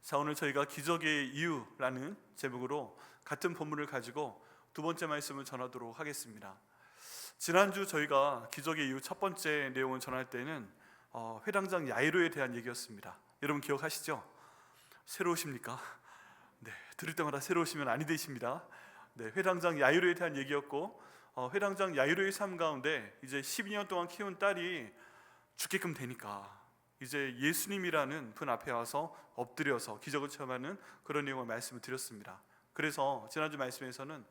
자, 오늘 저희가 기적의 이유라는 제목으로 같은 본문을 가지고 두 번째 말씀을 전하도록 하겠습니다. 지난주 저희가 기적의 이유 첫 번째 내용을 전할 때는 회당장 야이로에 대한 얘기였습니다. 여러분 기억하시죠? 새로우십니까? 네, 들을 때마다 새로우시면 아니 되십니다. 네, 회당장 야이로에 대한 얘기였고, 회당장 야이로의 삶 가운데 이제 12년 동안 키운 딸이 죽게끔 되니까 이제 예수님이라는 분 앞에 와서 엎드려서 기적을 체험하는 그런 내용을 말씀을 드렸습니다. 그래서 지난주 말씀에서는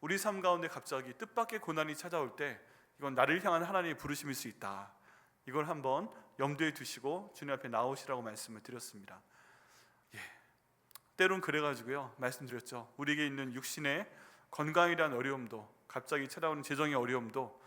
우리 삶 가운데 갑자기 뜻밖의 고난이 찾아올 때 이건 나를 향한 하나님의 부르심일 수 있다, 이걸 한번 염두에 두시고 주님 앞에 나오시라고 말씀을 드렸습니다. 때론 그래가지고요, 말씀드렸죠. 우리에게 있는 육신의 건강이란 어려움도, 갑자기 찾아오는 재정의 어려움도,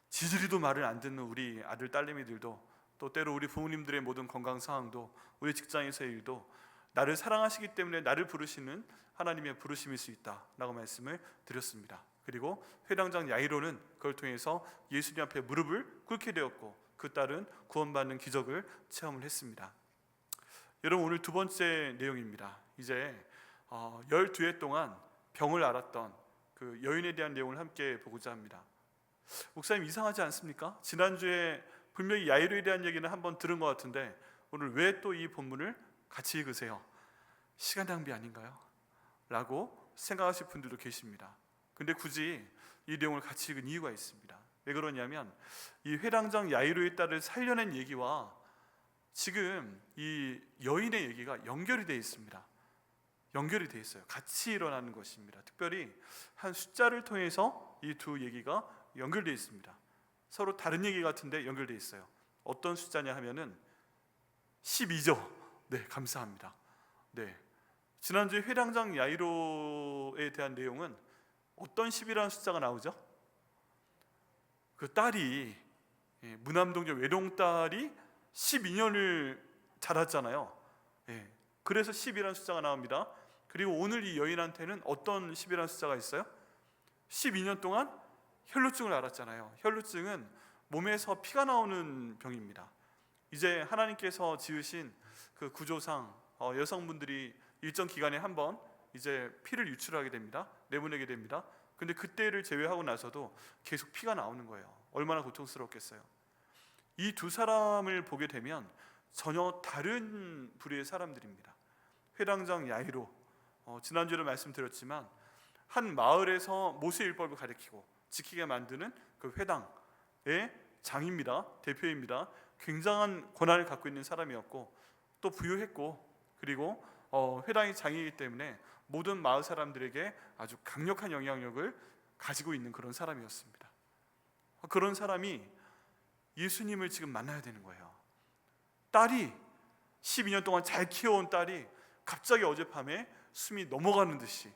지지리도 말을 안 듣는 우리 아들 딸내미들도, 또 때로 우리 부모님들의 모든 건강 상황도, 우리 직장에서의 일도 나를 사랑하시기 때문에 나를 부르시는 하나님의 부르심일 수 있다라고 말씀을 드렸습니다. 그리고 회당장 야이로는 그걸 통해서 예수님 앞에 무릎을 꿇게 되었고, 그 딸은 구원받는 기적을 체험을 했습니다. 여러분, 오늘 두 번째 내용입니다. 이제 12해 동안 병을 앓았던 그 여인에 대한 내용을 함께 보고자 합니다. 목사님, 이상하지 않습니까? 지난주에 분명히 야이로에 대한 얘기는 한번 들은 것 같은데 오늘 왜 또 이 본문을 같이 읽으세요? 시간 낭비 아닌가요? 라고 생각하실 분들도 계십니다. 근데 굳이 이 내용을 같이 읽은 이유가 있습니다. 왜 그러냐면 이 회당장 야이로의 딸을 살려낸 얘기와 지금 이 여인의 얘기가 연결이 되어 있습니다. 연결이 되어 있어요. 같이 일어나는 것입니다. 특별히 한 숫자를 통해서 이 두 얘기가 연결되어 있습니다. 서로 다른 얘기 같은데 연결되어 있어요. 어떤 숫자냐 하면은 12죠. 네, 감사합니다. 네, 지난주에 회당장 야이로에 대한 내용은 어떤 10이라는 숫자가 나오죠? 그 딸이, 무남동녀 외동딸이 12년을 자랐잖아요. 그래서 10이라는 숫자가 나옵니다. 그리고 오늘 이 여인한테는 어떤 10이라는 숫자가 있어요? 12년 동안 혈루증을 앓았잖아요. 혈루증은 몸에서 피가 나오는 병입니다. 이제 하나님께서 지으신 그 구조상 여성분들이 일정 기간에 한번 이제 피를 유출하게 됩니다. 내보내게 됩니다. 근데 그때를 제외하고 나서도 계속 피가 나오는 거예요. 얼마나 고통스럽겠어요. 이 두 사람을 보게 되면 전혀 다른 부류의 사람들입니다. 회당장 야이로, 지난주에 말씀드렸지만 한 마을에서 모세율법을 가르치고 지키게 만드는 그 회당의 장입니다. 대표입니다. 굉장한 권한을 갖고 있는 사람이었고 또 부유했고, 그리고 회당의 장이기 때문에 모든 마을 사람들에게 아주 강력한 영향력을 가지고 있는 그런 사람이었습니다. 그런 사람이 예수님을 지금 만나야 되는 거예요. 딸이 12년 동안 잘 키워온 딸이 갑자기 어젯밤에 숨이 넘어가는 듯이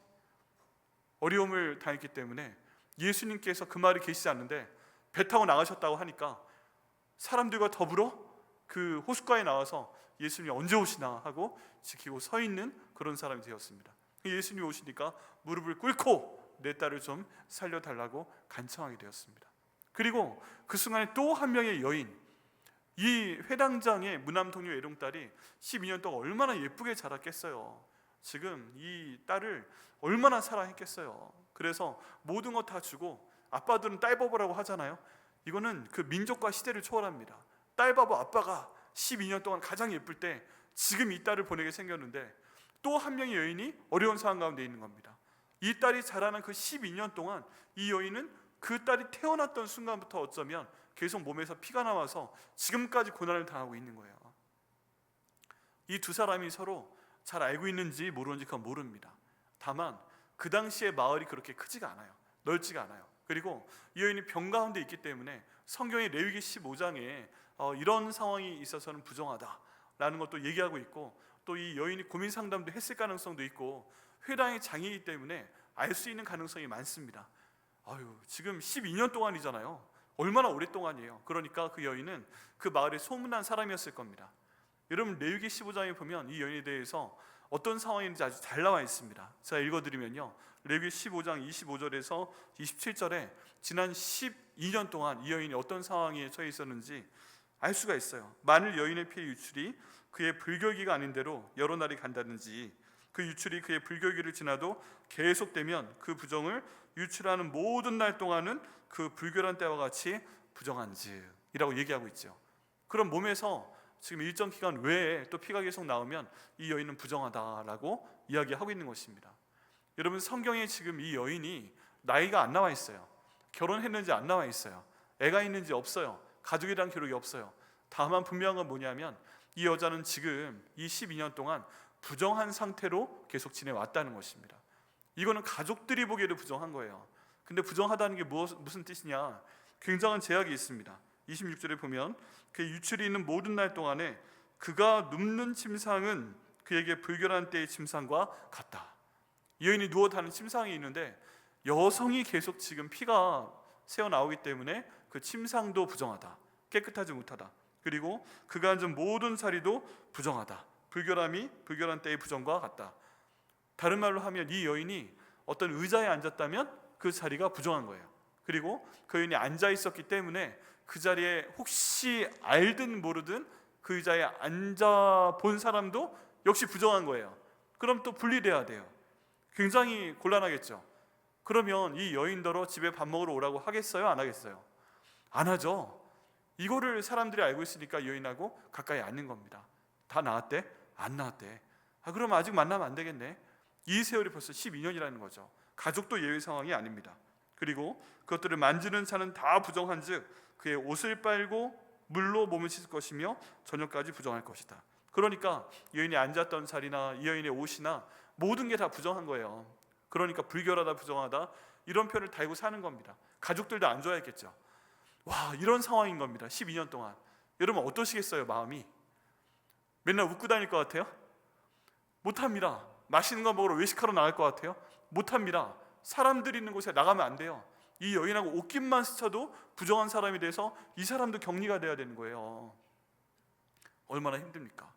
어려움을 당했기 때문에 예수님께서 그 말이 계시지 않는데 배 타고 나가셨다고 하니까 사람들과 더불어 그 호숫가에 나와서 예수님이 언제 오시나 하고 지키고 서 있는 그런 사람이 되었습니다. 예수님이 오시니까 무릎을 꿇고 내 딸을 좀 살려달라고 간청하게 되었습니다. 그리고 그 순간에 또 한 명의 여인, 이 회당장의 무남동녀 외동딸이 12년 동안 얼마나 예쁘게 자랐겠어요. 지금 이 딸을 얼마나 사랑했겠어요. 그래서 모든 것 다 주고, 아빠들은 딸바보라고 하잖아요. 이거는 그 민족과 시대를 초월합니다. 딸바보 아빠가 12년 동안 가장 예쁠 때 지금 이 딸을 보내게 생겼는데 또 한 명의 여인이 어려운 상황 가운데 있는 겁니다. 이 딸이 자라는 그 12년 동안 이 여인은 그 딸이 태어났던 순간부터 어쩌면 계속 몸에서 피가 나와서 지금까지 고난을 당하고 있는 거예요. 이 두 사람이 서로 잘 알고 있는지 모르는지 그건 모릅니다. 다만 그 당시에 마을이 그렇게 크지가 않아요. 넓지가 않아요. 그리고 이 여인이 병 가운데 있기 때문에 성경의 레위기 15장에 이런 상황이 있어서는 부정하다라는 것도 얘기하고 있고, 또 이 여인이 고민 상담도 했을 가능성도 있고, 회당의 장이기 때문에 알 수 있는 가능성이 많습니다. 지금 12년 동안이잖아요. 얼마나 오랫동안이에요. 그러니까 그 여인은 그 마을에 소문난 사람이었을 겁니다. 여러분, 레위기 15장에 보면 이 여인에 대해서 어떤 상황인지 아주 잘 나와 있습니다. 제가 읽어드리면요, 레위기 15장 25절에서 27절에 지난 12년 동안 이 여인이 어떤 상황에 처해 있었는지 알 수가 있어요. 만일 여인의 피의 유출이 그의 불결기가 아닌 대로 여러 날이 간다든지 그 유출이 그의 불결기를 지나도 계속되면 그 부정을 유출하는 모든 날 동안은 그 불결한 때와 같이 부정한지이라고 얘기하고 있죠. 그럼 몸에서 지금 일정 기간 외에 또 피가 계속 나오면 이 여인은 부정하다라고 이야기하고 있는 것입니다. 여러분, 성경에 지금 이 여인이 나이가 안 나와 있어요. 결혼했는지 안 나와 있어요. 애가 있는지 없어요. 가족에 대한 기록이 없어요. 다만 분명한 건 뭐냐면 이 여자는 지금 이 12년 동안 부정한 상태로 계속 지내왔다는 것입니다. 이거는 가족들이 보기에도 부정한 거예요. 근데 부정하다는 게 무슨 뜻이냐? 굉장한 제약이 있습니다. 26절에 보면 그의 유출이 있는 모든 날 동안에 그가 눕는 침상은 그에게 불결한 때의 침상과 같다. 이 여인이 누워 자는 침상이 있는데 여성이 계속 지금 피가 새어나오기 때문에 그 침상도 부정하다, 깨끗하지 못하다. 그리고 그가 앉은 모든 자리도 부정하다. 불결한 때의 부정과 같다. 다른 말로 하면 이 여인이 어떤 의자에 앉았다면 그 자리가 부정한 거예요. 그리고 그 여인이 앉아 있었기 때문에 그 자리에 혹시 알든 모르든 그 의자에 앉아 본 사람도 역시 부정한 거예요. 그럼 또 분리돼야 돼요. 굉장히 곤란하겠죠. 그러면 이 여인더러 집에 밥 먹으러 오라고 하겠어요? 안 하겠어요? 안 하죠. 이거를 사람들이 알고 있으니까 여인하고 가까이 앉는 겁니다. 다 나았대? 안 나았대. 그럼 아직 만나면 안 되겠네. 이 세월이 벌써 12년이라는 거죠. 가족도 예외 상황이 아닙니다. 그리고 그것들을 만지는 자는 다 부정한즉 그의 옷을 빨고 물로 몸을 씻을 것이며 저녁까지 부정할 것이다. 그러니까 여인이 앉았던 자리나 이 여인의 옷이나 모든 게 다 부정한 거예요. 그러니까 불결하다, 부정하다 이런 표현을 달고 사는 겁니다. 가족들도 안 좋아했겠죠. 와, 이런 상황인 겁니다. 12년 동안. 여러분 어떠시겠어요? 마음이 맨날 웃고 다닐 것 같아요? 못합니다. 맛있는 거 먹으러 외식하러 나갈 것 같아요? 못합니다. 사람들이 있는 곳에 나가면 안 돼요. 이 여인하고 옷깃만 스쳐도 부정한 사람이 돼서 이 사람도 격리가 돼야 되는 거예요. 얼마나 힘듭니까?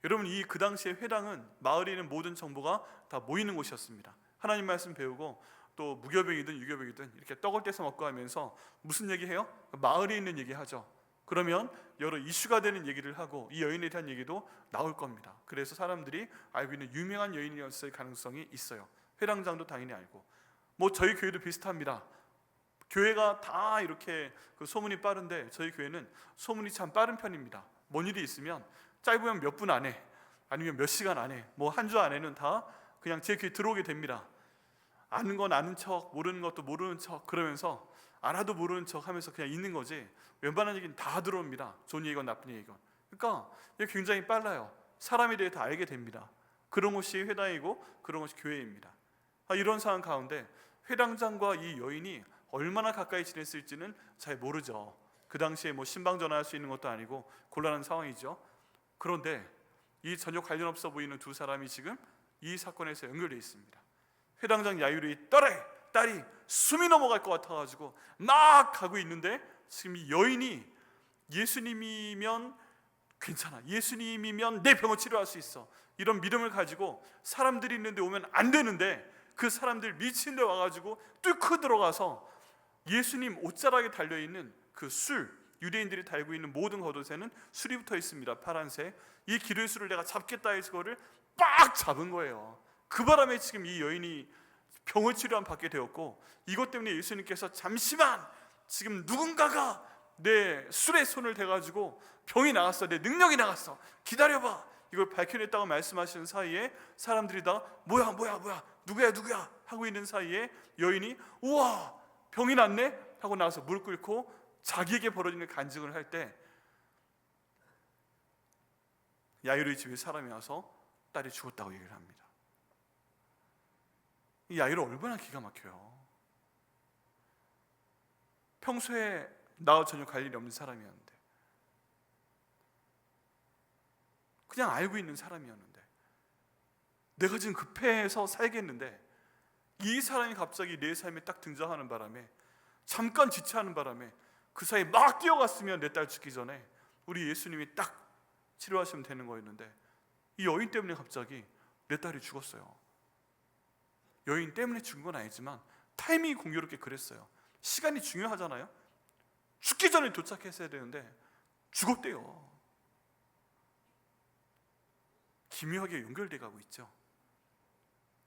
여러분, 그 당시에 회당은 마을에 있는 모든 정보가 다 모이는 곳이었습니다. 하나님 말씀 배우고 또 무교병이든 유교병이든 이렇게 떡을 떼서 먹고 하면서 무슨 얘기해요? 마을에 있는 얘기하죠. 그러면 여러 이슈가 되는 얘기를 하고 이 여인에 대한 얘기도 나올 겁니다. 그래서 사람들이 알고 있는 유명한 여인이었을 가능성이 있어요. 회당장도 당연히 알고. 저희 교회도 비슷합니다. 교회가 다 이렇게 그 소문이 빠른데 저희 교회는 소문이 참 빠른 편입니다. 뭔 일이 있으면 짧으면 몇 분 안에 아니면 몇 시간 안에 한 주 안에는 다 그냥 제 귀에 들어오게 됩니다. 아는 건 아는 척, 모르는 것도 모르는 척 그러면서 알아도 모르는 척 하면서 그냥 있는 거지 웬만한 얘기는 다 들어옵니다. 좋은 얘기건 나쁜 얘기건. 그러니까 이게 굉장히 빨라요. 사람에 대해 다 알게 됩니다. 그런 곳이 회당이고 그런 곳이 교회입니다. 이런 상황 가운데 회당장과 이 여인이 얼마나 가까이 지냈을지는 잘 모르죠. 그 당시에 신방 전화할 수 있는 것도 아니고 곤란한 상황이죠. 그런데 이 전혀 관련 없어 보이는 두 사람이 지금 이 사건에서 연결되어 있습니다. 회당장 야율이 딸이 숨이 넘어갈 것 같아가지고 막 가고 있는데 지금 이 여인이 예수님이면 괜찮아, 예수님이면 내 병을 치료할 수 있어, 이런 믿음을 가지고 사람들이 있는데 오면 안 되는데 그 사람들 미친 데 와가지고 뚫고 들어가서 예수님 옷자락에 달려있는 그 유대인들이 달고 있는 모든 겉옷에는 술이 붙어 있습니다. 파란색. 이 기름술을 내가 잡겠다 해서 그거를 빡 잡은 거예요. 그 바람에 지금 이 여인이 병을 치료함 받게 되었고, 이것 때문에 예수님께서 잠시만, 지금 누군가가 내 술에 손을 대가지고 병이 나갔어, 내 능력이 나갔어, 기다려봐, 이걸 밝혀냈다고 말씀하시는 사이에 사람들이 다 뭐야 누구야 하고 있는 사이에 여인이 우와 병이 났네 하고 나와서 무릎 꿇고 자기에게 벌어지는 간증을 할 때 야이로의 집에 사람이 와서 딸이 죽었다고 얘기를 합니다. 이 야이로 얼마나 기가 막혀요. 평소에 나와 전혀 갈 일이 없는 사람이었는데, 그냥 알고 있는 사람이었는데, 내가 지금 급해서 살겠는데 이 사람이 갑자기 내 삶에 딱 등장하는 바람에, 잠깐 지체하는 바람에 그 사이에 막 뛰어갔으면 내 딸 죽기 전에 우리 예수님이 딱 치료하시면 되는 거였는데, 이 여인 때문에 갑자기 내 딸이 죽었어요. 여인 때문에 죽은 건 아니지만 타이밍이 공교롭게 그랬어요. 시간이 중요하잖아요. 죽기 전에 도착했어야 되는데 죽었대요. 기묘하게 연결돼 가고 있죠.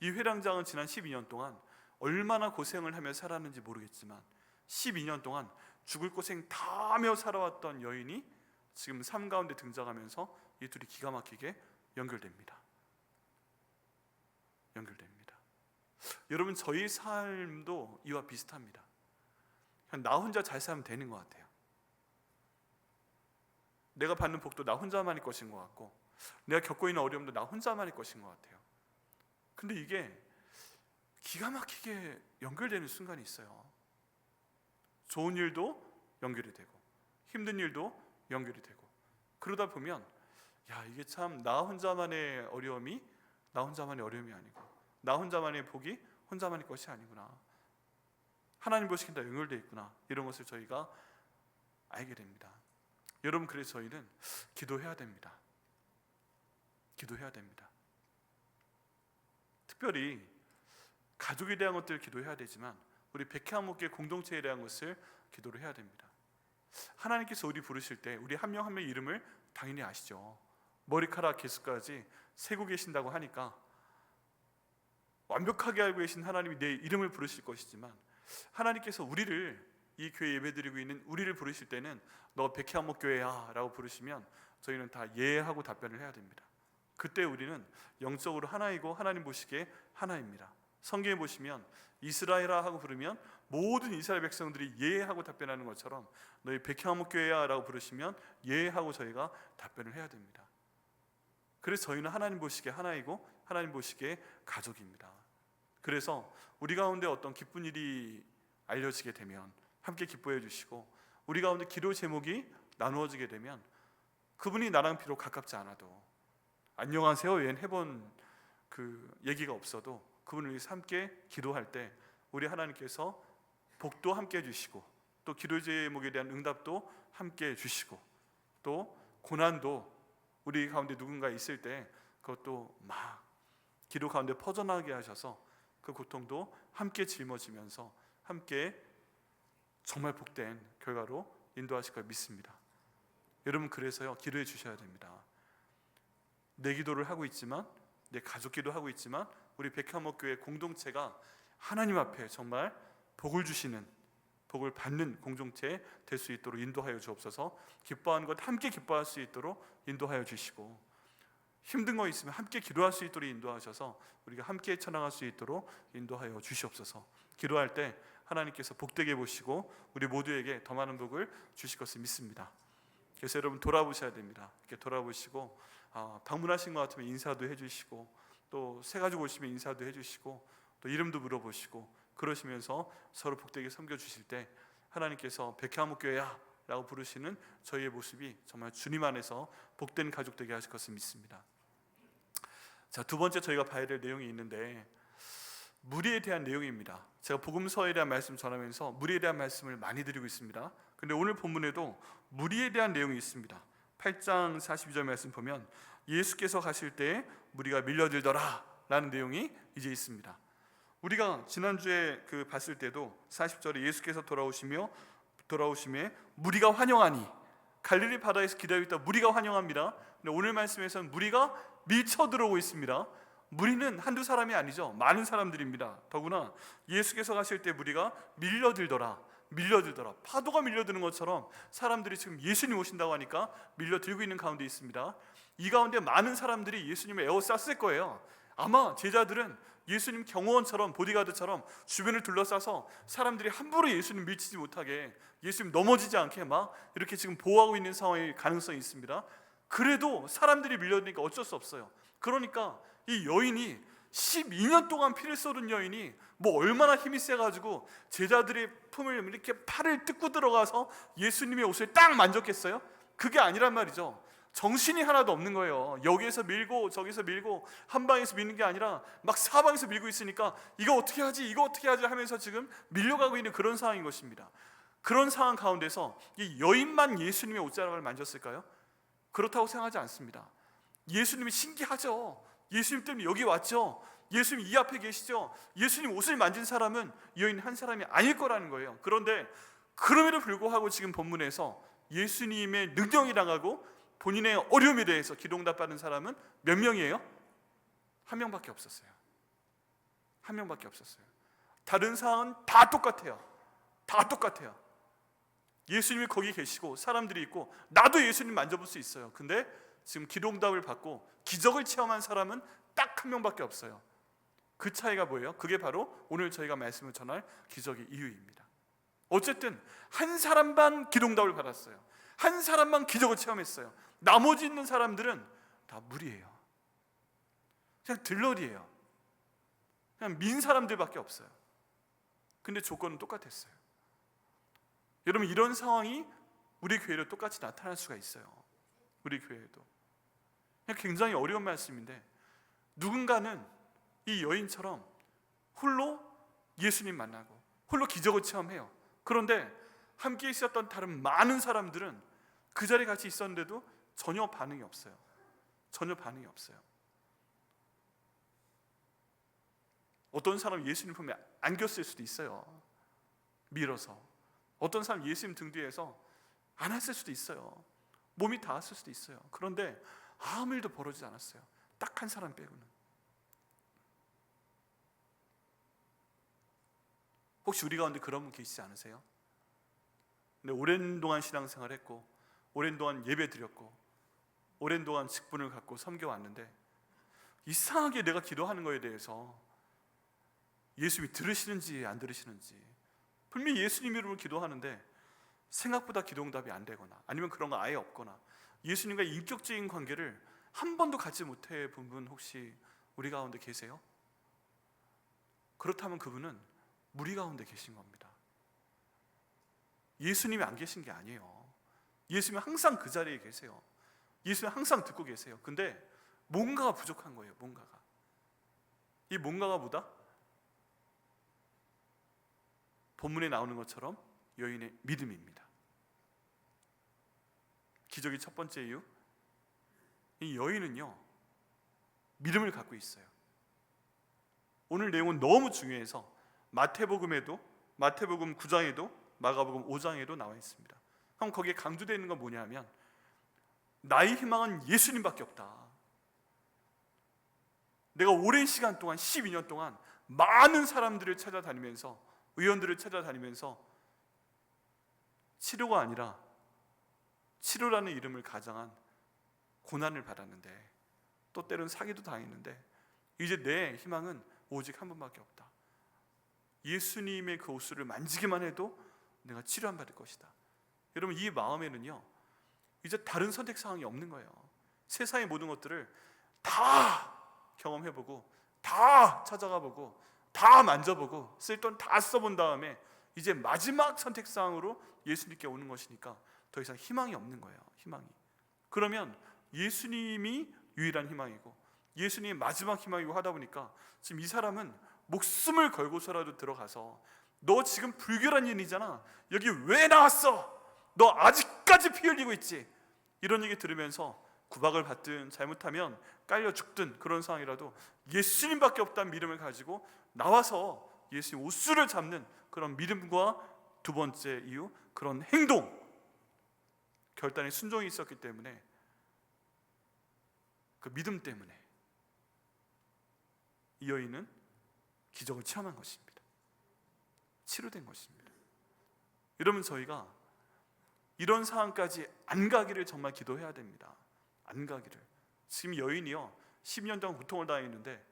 이 회랑장은 지난 12년 동안 얼마나 고생을 하며 살았는지 모르겠지만 12년 동안 죽을 고생 다 하며 살아왔던 여인이 지금 삶 가운데 등장하면서 이 둘이 기가 막히게 연결됩니다. 여러분, 저희 삶도 이와 비슷합니다. 그냥 나 혼자 잘 살면 되는 것 같아요. 내가 받는 복도 나 혼자만의 것인 것 같고, 내가 겪고 있는 어려움도 나 혼자만의 것인 것 같아요. 근데 이게 기가 막히게 연결되는 순간이 있어요. 좋은 일도 연결이 되고 힘든 일도 연결이 되고, 그러다 보면 이게 참 나 혼자만의 어려움이 아니고, 나 혼자만의 복이 혼자만의 것이 아니구나, 하나님 보시기에 다 연결되어 있구나, 이런 것을 저희가 알게 됩니다. 여러분, 그래서 저희는 기도해야 됩니다. 특별히 가족에 대한 것들을 기도해야 되지만 우리 백향 목회 공동체에 대한 것을 기도를 해야 됩니다. 하나님께서 우리 부르실 때 우리 한 명 한 명 이름을 당연히 아시죠. 머리카락 개수까지 세고 계신다고 하니까 완벽하게 알고 계신 하나님이 내 이름을 부르실 것이지만, 하나님께서 우리를, 이 교회 예배드리고 있는 우리를 부르실 때는 너 백향목교회야 라고 부르시면 저희는 다 예 하고 답변을 해야 됩니다. 그때 우리는 영적으로 하나이고 하나님 보시기에 하나입니다. 성경에 보시면 이스라엘아 하고 부르면 모든 이스라엘 백성들이 예 하고 답변하는 것처럼 너희 백향목교회야 라고 부르시면 예 하고 저희가 답변을 해야 됩니다. 그래서 저희는 하나님 보시기에 하나이고 하나님 보시기에 가족입니다. 그래서 우리 가운데 어떤 기쁜 일이 알려지게 되면 함께 기뻐해 주시고, 우리 가운데 기도 제목이 나누어지게 되면 그분이 나랑 비록 가깝지 않아도, 안녕하세요 외엔 해본 그 얘기가 없어도 그분을 위해서 함께 기도할 때 우리 하나님께서 복도 함께 해주시고, 또 기도 제목에 대한 응답도 함께 해주시고, 또 고난도 우리 가운데 누군가 있을 때 그것도 막 기도 가운데 퍼져나가게 하셔서 그 고통도 함께 짊어지면서 함께 정말 복된 결과로 인도하실 걸 믿습니다. 여러분, 그래서요, 기도해 주셔야 됩니다. 내 기도를 하고 있지만, 내 가족 기도하고 있지만, 우리 백향목교회 공동체가 하나님 앞에 정말 복을 주시는, 복을 받는 공동체 될 수 있도록 인도하여 주옵소서. 기뻐하는 것 함께 기뻐할 수 있도록 인도하여 주시고, 힘든 거 있으면 함께 기도할 수 있도록 인도하셔서 우리가 함께 헤쳐나갈 수 있도록 인도하여 주시옵소서. 기도할 때 하나님께서 복되게 보시고 우리 모두에게 더 많은 복을 주실 것을 믿습니다. 그래서 여러분, 돌아보셔야 됩니다. 이렇게 돌아보시고, 방문하신 것 같으면 인사도 해주시고, 또 새 가지고 오시면 인사도 해주시고, 또 이름도 물어보시고, 그러시면서 서로 복되게 섬겨주실 때 하나님께서 백향목교회야 라고 부르시는 저희의 모습이 정말 주님 안에서 복된 가족 되게 하실 것을 믿습니다. 자, 두 번째 저희가 봐야 될 내용이 있는데, 무리에 대한 내용입니다. 제가 복음서에 대한 말씀 전하면서 무리에 대한 말씀을 많이 드리고 있습니다. 근데 오늘 본문에도 무리에 대한 내용이 있습니다. 8장 42절 말씀 보면 예수께서 가실 때 무리가 밀려들더라 라는 내용이 이제 있습니다. 우리가 지난주에 봤을 때도 40절에 예수께서 돌아오심에 무리가 환영하니, 갈릴리 바다에서 기다리고 있다 무리가 환영합니다. 근데 오늘 말씀에서는 무리가 밀쳐 들어오고 있습니다. 무리는 한두 사람이 아니죠. 많은 사람들입니다. 더구나 예수께서 가실 때 무리가 밀려들더라. 파도가 밀려드는 것처럼 사람들이 지금 예수님 오신다고 하니까 밀려들고 있는 가운데 있습니다. 이 가운데 많은 사람들이 예수님을 에워쌌을 거예요. 아마 제자들은 예수님 경호원처럼, 보디가드처럼 주변을 둘러싸서 사람들이 함부로 예수님 밀치지 못하게, 예수님 넘어지지 않게 막 이렇게 지금 보호하고 있는 상황일 가능성이 있습니다. 그래도 사람들이 밀려드니까 어쩔 수 없어요. 그러니까 이 여인이 12년 동안 피를 쏟은 여인이 뭐 얼마나 힘이 세가지고 제자들의 품을 이렇게 팔을 뜯고 들어가서 예수님의 옷을 딱 만졌겠어요? 그게 아니란 말이죠. 정신이 하나도 없는 거예요. 여기에서 밀고 저기서 밀고 한 방에서 미는 게 아니라 막 사방에서 밀고 있으니까 이거 어떻게 하지 하면서 지금 밀려가고 있는 그런 상황인 것입니다. 그런 상황 가운데서 이 여인만 예수님의 옷자락을 만졌을까요? 그렇다고 생각하지 않습니다. 예수님이 신기하죠. 예수님 때문에 여기 왔죠. 예수님 이 앞에 계시죠. 예수님 옷을 만진 사람은 이 여인 한 사람이 아닐 거라는 거예요. 그런데 그럼에도 불구하고 지금 본문에서 예수님의 능력이 당하고 본인의 어려움에 대해서 기도응답받은 사람은 몇 명이에요? 한 명밖에 없었어요. 한 명밖에 없었어요. 다른 상황은 다 똑같아요. 다 똑같아요. 예수님이 거기 계시고 사람들이 있고 나도 예수님 만져볼 수 있어요. 근데 지금 기도응답을 받고 기적을 체험한 사람은 딱 한 명밖에 없어요. 그 차이가 뭐예요? 그게 바로 오늘 저희가 말씀을 전할 기적의 이유입니다. 어쨌든 한 사람만 기도응답을 받았어요. 한 사람만 기적을 체험했어요. 나머지 있는 사람들은 다 무리예요. 그냥 들러리예요. 그냥 민 사람들밖에 없어요. 근데 조건은 똑같았어요. 여러분, 이런 상황이 우리 교회로 똑같이 나타날 수가 있어요. 우리 교회에도. 굉장히 어려운 말씀인데, 누군가는 이 여인처럼 홀로 예수님 만나고 홀로 기적을 체험해요. 그런데 함께 있었던 다른 많은 사람들은 그 자리에 같이 있었는데도 전혀 반응이 없어요. 전혀 반응이 없어요. 어떤 사람 예수님 보면 안겼을 수도 있어요. 밀어서. 어떤 사람 예수님 등 뒤에서 안았을 수도 있어요. 몸이 닿았을 수도 있어요. 그런데 아무 일도 벌어지지 않았어요. 딱 한 사람 빼고는. 혹시 우리 가운데 그런 분 계시지 않으세요? 근데 오랜 동안 신앙생활 했고, 오랜 동안 예배 드렸고, 오랜 동안 직분을 갖고 섬겨왔는데, 이상하게 내가 기도하는 거에 대해서 예수님이 들으시는지 안 들으시는지, 분명히 예수님 이름으로 기도하는데 생각보다 기도응답이 안 되거나, 아니면 그런 거 아예 없거나, 예수님과 인격적인 관계를 한 번도 갖지 못해 본 분 혹시 우리 가운데 계세요? 그렇다면 그분은 무리 가운데 계신 겁니다. 예수님이 안 계신 게 아니에요. 예수님은 항상 그 자리에 계세요. 예수님은 항상 듣고 계세요. 근데 뭔가가 부족한 거예요. 뭔가가. 이 뭔가가 뭐다? 본문에 나오는 것처럼 여인의 믿음입니다. 기적의 첫 번째 이유, 이 여인은요 믿음을 갖고 있어요. 오늘 내용은 너무 중요해서 마태복음에도, 마태복음 9장에도 마가복음 5장에도 나와 있습니다. 그럼 거기에 강조되어 있는 건 뭐냐면, 나의 희망은 예수님밖에 없다. 내가 오랜 시간 동안, 12년 동안 많은 사람들을 찾아다니면서, 의원들을 찾아다니면서 치료가 아니라 치료라는 이름을 가장한 고난을 받았는데, 또 때로는 사기도 당했는데, 이제 내 희망은 오직 한 분밖에 없다. 예수님의 그 옷을 만지기만 해도 내가 치료받을 것이다. 여러분, 이 마음에는요 이제 다른 선택 사항이 없는 거예요. 세상의 모든 것들을 다 경험해보고, 다 찾아가보고, 다 만져보고, 쓸 돈 다 써본 다음에 이제 마지막 선택 사항으로 예수님께 오는 것이니까 더 이상 희망이 없는 거예요. 희망이. 그러면 예수님이 유일한 희망이고 예수님이 마지막 희망이고 하다 보니까 지금 이 사람은 목숨을 걸고서라도 들어가서, 너 지금 불결한 인이잖아, 여기 왜 나왔어? 너 아직까지 피 흘리고 있지? 이런 얘기 들으면서 구박을 받든 잘못하면 깔려 죽든 그런 상황이라도 예수님밖에 없다는 믿음을 가지고 나와서 예수님 옷수를 잡는 그런 믿음과, 두 번째 이유, 그런 행동, 결단의 순종이 있었기 때문에, 그 믿음 때문에 이 여인은 기적을 체험한 것입니다. 치료된 것입니다. 여러분, 저희가 이런 상황까지 안 가기를 정말 기도해야 됩니다. 안 가기를. 지금 여인이요 10년 동안 고통을 당했는데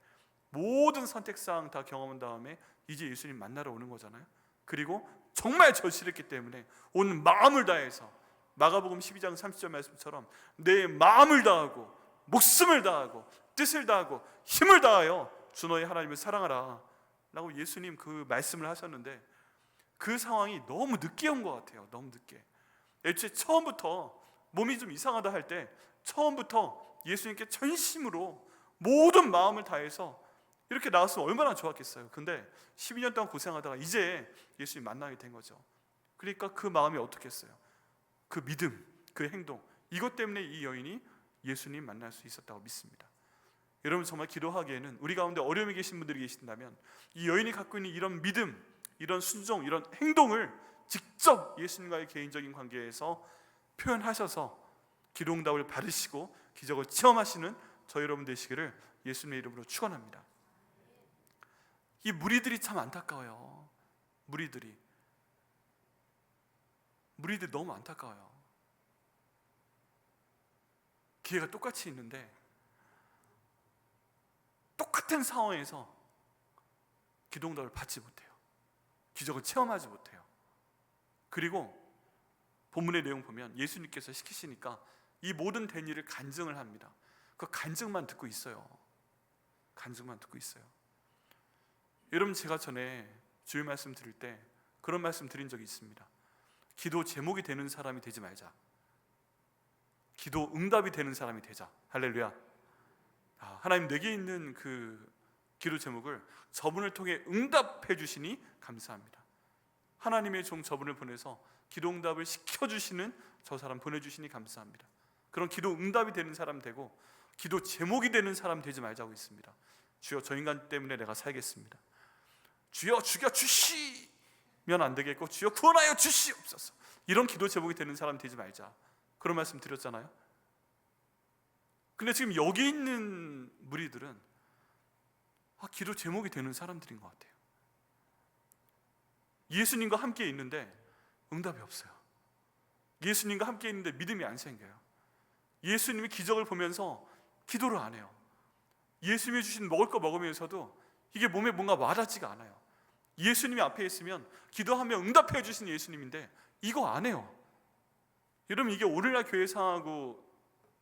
모든 선택사항 다 경험한 다음에 이제 예수님 만나러 오는 거잖아요. 그리고 정말 절실했기 때문에 온 마음을 다해서, 마가복음 12장 30절 말씀처럼 내 마음을 다하고 목숨을 다하고 뜻을 다하고 힘을 다하여 주 너의 하나님을 사랑하라 라고 예수님 그 말씀을 하셨는데, 그 상황이 너무 늦게 온 것 같아요. 너무 늦게. 애초에 처음부터 몸이 좀 이상하다 할 때 처음부터 예수님께 전심으로 모든 마음을 다해서 이렇게 나왔으면 얼마나 좋았겠어요. 근데 12년 동안 고생하다가 이제 예수님 만나게 된 거죠. 그러니까 그 마음이 어떻겠어요? 그 믿음, 그 행동, 이것 때문에 이 여인이 예수님 만날 수 있었다고 믿습니다. 여러분, 정말 기도하기에는 우리 가운데 어려움이 계신 분들이 계신다면 이 여인이 갖고 있는 이런 믿음, 이런 순종, 이런 행동을 직접 예수님과의 개인적인 관계에서 표현하셔서 기도 응답을 받으시고 기적을 체험하시는 저 여러분 되시기를 예수님의 이름으로 축원합니다. 이 무리들이 참 안타까워요. 무리들이 너무 안타까워요. 기회가 똑같이 있는데 똑같은 상황에서 기도 응답을 받지 못해요. 기적을 체험하지 못해요. 그리고 본문의 내용 보면 예수님께서 시키시니까 이 모든 된 일을 간증을 합니다. 그 간증만 듣고 있어요. 간증만 듣고 있어요. 여러분, 제가 전에 주일 말씀 드릴 때 그런 말씀 드린 적이 있습니다. 기도 제목이 되는 사람이 되지 말자. 기도 응답이 되는 사람이 되자. 할렐루야. 하나님, 내게 있는 그 기도 제목을 저분을 통해 응답해 주시니 감사합니다. 하나님의 종 저분을 보내서 기도 응답을 시켜주시는 저 사람 보내주시니 감사합니다. 그런 기도 응답이 되는 사람 되고 기도 제목이 되는 사람 되지 말자고 있습니다. 주여, 저 인간 때문에 내가 살겠습니다. 주여, 죽여 주시면 안 되겠고 주여, 구원하여 주시옵소서. 이런 기도 제목이 되는 사람 되지 말자, 그런 말씀 드렸잖아요. 근데 지금 여기 있는 무리들은 기도 제목이 되는 사람들인 것 같아요. 예수님과 함께 있는데 응답이 없어요. 예수님과 함께 있는데 믿음이 안 생겨요. 예수님이 기적을 보면서 기도를 안 해요. 예수님이 주신 먹을 거 먹으면서도 이게 몸에 뭔가 와닿지가 않아요. 예수님이 앞에 있으면 기도하며 응답해 주신 예수님인데 이거 안 해요. 여러분, 이게 오늘날 교회 상하고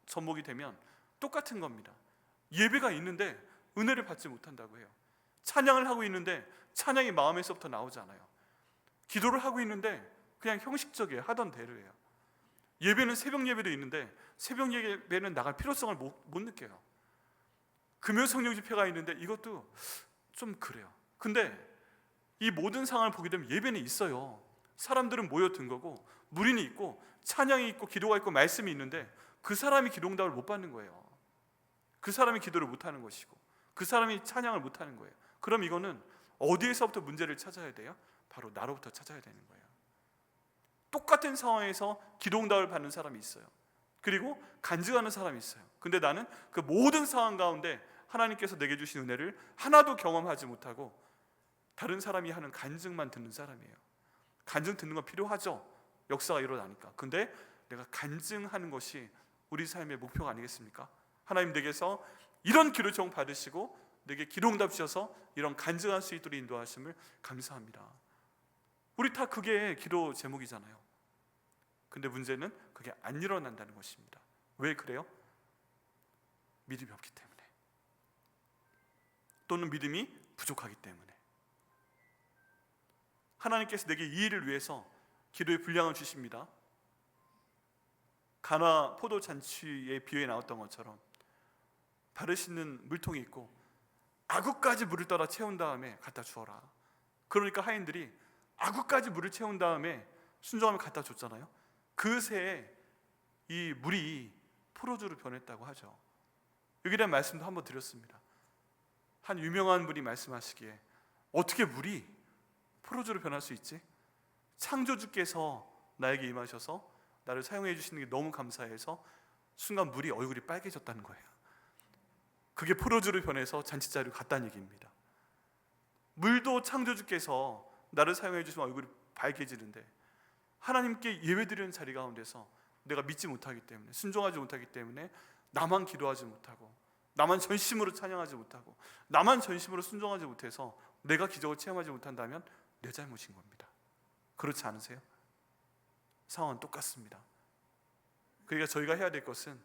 접목이 되면 똑같은 겁니다. 예배가 있는데 은혜를 받지 못한다고 해요. 찬양을 하고 있는데 찬양이 마음에서부터 나오지 않아요. 기도를 하고 있는데 그냥 형식적이에요. 하던 대로 해요. 예배는 새벽 예배도 있는데 새벽 예배는 나갈 필요성을 못 느껴요. 금요 성령 집회가 있는데 이것도 좀 그래요. 근데 이 모든 상황을 보게 되면 예배는 있어요. 사람들은 모여든 거고 무리는 있고 찬양이 있고 기도가 있고 말씀이 있는데 그 사람이 기도 응답을 못 받는 거예요. 그 사람이 기도를 못 하는 것이고 그 사람이 찬양을 못 하는 거예요. 그럼 이거는 어디에서부터 문제를 찾아야 돼요? 바로 나로부터 찾아야 되는 거예요. 똑같은 상황에서 기도 응답을 받는 사람이 있어요. 그리고 간증하는 사람이 있어요. 근데 나는 그 모든 상황 가운데 하나님께서 내게 주신 은혜를 하나도 경험하지 못하고 다른 사람이 하는 간증만 듣는 사람이에요. 간증 듣는 건 필요하죠. 역사가 일어나니까. 근데 내가 간증하는 것이 우리 삶의 목표가 아니겠습니까? 하나님 댁에서 이런 기도 제목 받으시고 내게 기도 응답 주셔서 이런 간증할 수 있도록 인도하심을 감사합니다. 우리 다 그게 기도 제목이잖아요. 근데 문제는 그게 안 일어난다는 것입니다. 왜 그래요? 믿음이 없기 때문에, 또는 믿음이 부족하기 때문에. 하나님께서 내게 이 일을 위해서 기도의 분량을 주십니다. 가나 포도 잔치의 비유에 나왔던 것처럼 바르시는 물통이 있고 아구까지 물을 따라 채운 다음에 갖다 주어라. 그러니까 하인들이 아구까지 물을 채운 다음에 순종하며 갖다 줬잖아요. 그 새에 이 물이 포도주로 변했다고 하죠. 여기에 대한 말씀도 한번 드렸습니다. 한 유명한 분이 말씀하시기에 어떻게 물이 포도주로 변할 수 있지? 창조주께서 나에게 임하셔서 나를 사용해 주시는 게 너무 감사해서 순간 물이 얼굴이 빨개졌다는 거예요. 그게 포도주로 변해서 잔치자리로 갔다는 얘기입니다. 물도 창조주께서 나를 사용해 주시면 얼굴이 밝아지는데 하나님께 예배드리는 자리 가운데서 내가 믿지 못하기 때문에, 순종하지 못하기 때문에 나만 기도하지 못하고 나만 전심으로 찬양하지 못하고 나만 전심으로 순종하지 못해서 내가 기적을 체험하지 못한다면 내 잘못인 겁니다. 그렇지 않으세요? 상황은 똑같습니다. 그러니까 저희가 해야 될 것은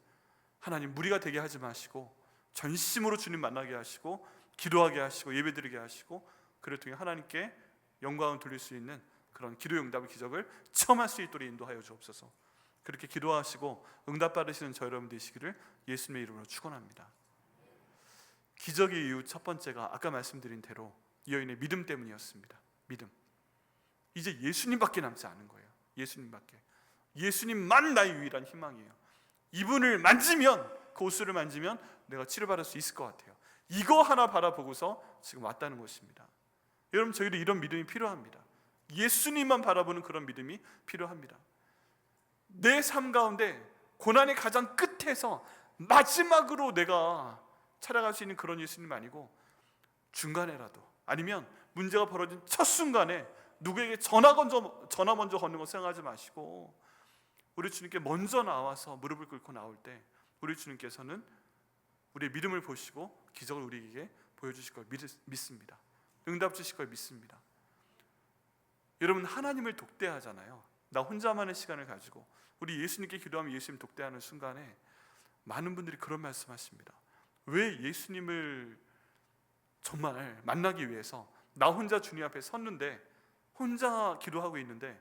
하나님, 무리가 되게 하지 마시고 전심으로 주님 만나게 하시고 기도하게 하시고 예배드리게 하시고 그를 통해 하나님께 영광을 돌릴 수 있는 그런 기도의 응답의 기적을 체험할 수 있도록 인도하여 주옵소서. 그렇게 기도하시고 응답 받으시는 저 여러분 되시기를 예수님의 이름으로 축원합니다. 기적의 이유 첫 번째가 아까 말씀드린 대로 이 여인의 믿음 때문이었습니다. 믿음. 이제 예수님밖에 남지 않은 거예요. 예수님밖에. 예수님만 나의 유일한 희망이에요. 이분을 만지면, 그 옷을 만지면 내가 치료받을 수 있을 것 같아요. 이거 하나 바라보고서 지금 왔다는 것입니다. 여러분, 저희도 이런 믿음이 필요합니다. 예수님만 바라보는 그런 믿음이 필요합니다. 내 삶 가운데 고난의 가장 끝에서 마지막으로 내가 찾아갈 수 있는 그런 예수님 아니고 중간에라도, 아니면 문제가 벌어진 첫 순간에 누구에게 전화 먼저 거는 거 생각하지 마시고 우리 주님께 먼저 나와서 무릎을 꿇고 나올 때 우리 주님께서는 우리의 믿음을 보시고 기적을 우리에게 보여주실 걸 믿습니다. 응답 주실 걸 믿습니다. 여러분, 하나님을 독대하잖아요. 나 혼자만의 시간을 가지고 우리 예수님께 기도하면 예수님 독대하는 순간에 많은 분들이 그런 말씀하십니다. 왜 예수님을 정말 만나기 위해서 나 혼자 주님 앞에 섰는데, 혼자 기도하고 있는데